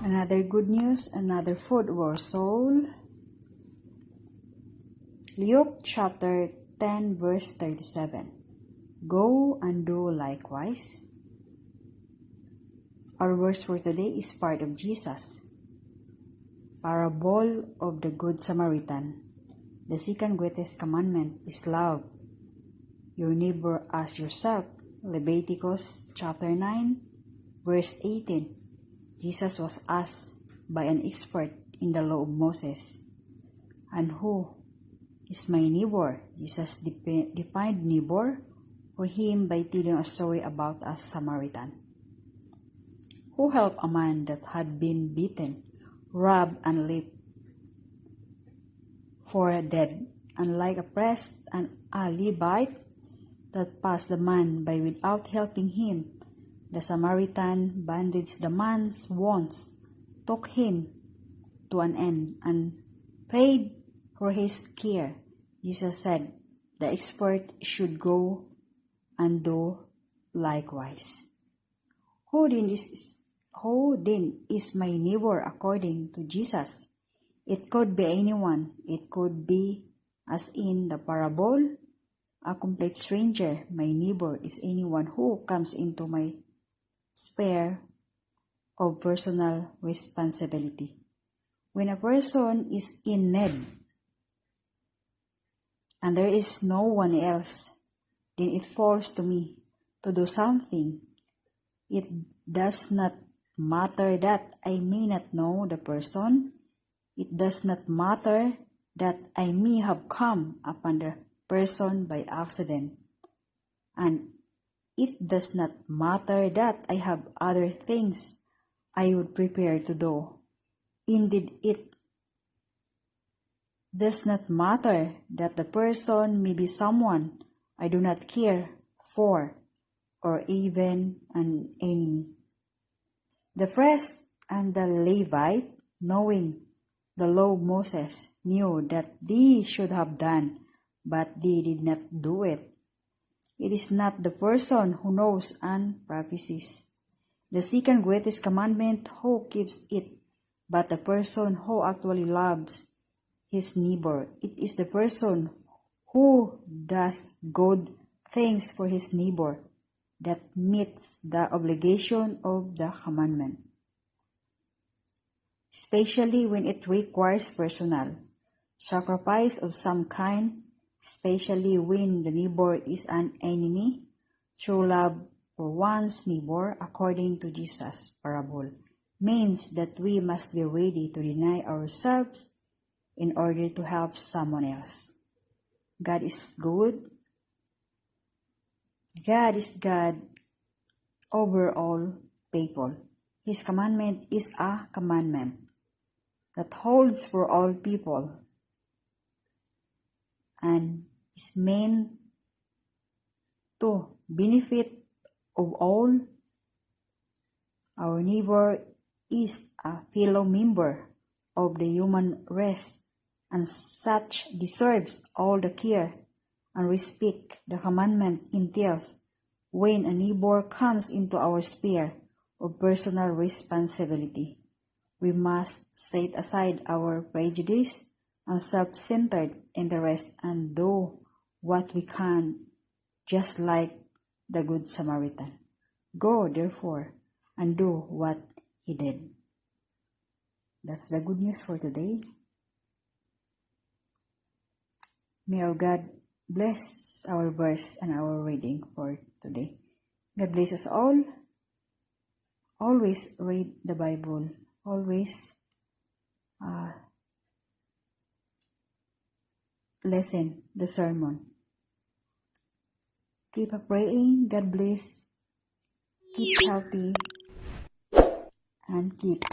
Another good news, another food for soul. Luke chapter 10 verse 37. Go and do likewise. Our verse for today is part of Jesus' parable of the Good Samaritan. The second greatest commandment is love your neighbor as yourself. Leviticus chapter 9 verse 18. Jesus was asked by an expert in the law of Moses, "And who is my neighbor?" Jesus defined neighbor for him by telling a story about a Samaritan who helped a man that had been beaten, robbed, and left for dead. Unlike a priest and a Levite that passed the man by without helping him, the Samaritan bandaged the man's wounds, took him to an inn, and paid for his care. Jesus said the expert should go and do likewise. Who then is my neighbor according to Jesus? It could be anyone. It could be, as in the parable, a complete stranger. My neighbor is anyone who comes into my sphere of personal responsibility. When a person is in need and there is no one else, then it falls to me to do something. It does not matter that I may not know the person. It does not matter that I may have come upon the person by accident. And it does not matter that I have other things I would prepare to do. Indeed, it does not matter that the person may be someone I do not care for, or even an enemy. The priest and the Levite, knowing the law of Moses, knew that they should have done, but they did not do it. It is not the person who knows and practices the second greatest commandment who keeps it, but the person who actually loves his neighbor. It is the person who does good things for his neighbor that meets the obligation of the commandment, especially when it requires personal sacrifice of some kind, especially when the neighbor is an enemy. True love for one's neighbor, according to Jesus' parable, means that we must be ready to deny ourselves in order to help someone else. God is good. God is God over all people. His commandment is a commandment that holds for all people and is meant to benefit of all. Our neighbor is a fellow member of the human race, and such deserves all the care and respect the commandment entails. When a neighbor comes into our sphere of personal responsibility, we must set aside our prejudice and self-centered interest and do what we can, just like the Good Samaritan. Go, therefore, and do what he did. That's the good news for today. May our God bless our verse and our reading for today. God bless us all. Always read the Bible. Always listen the sermon. Keep praying. God bless. Keep healthy and keep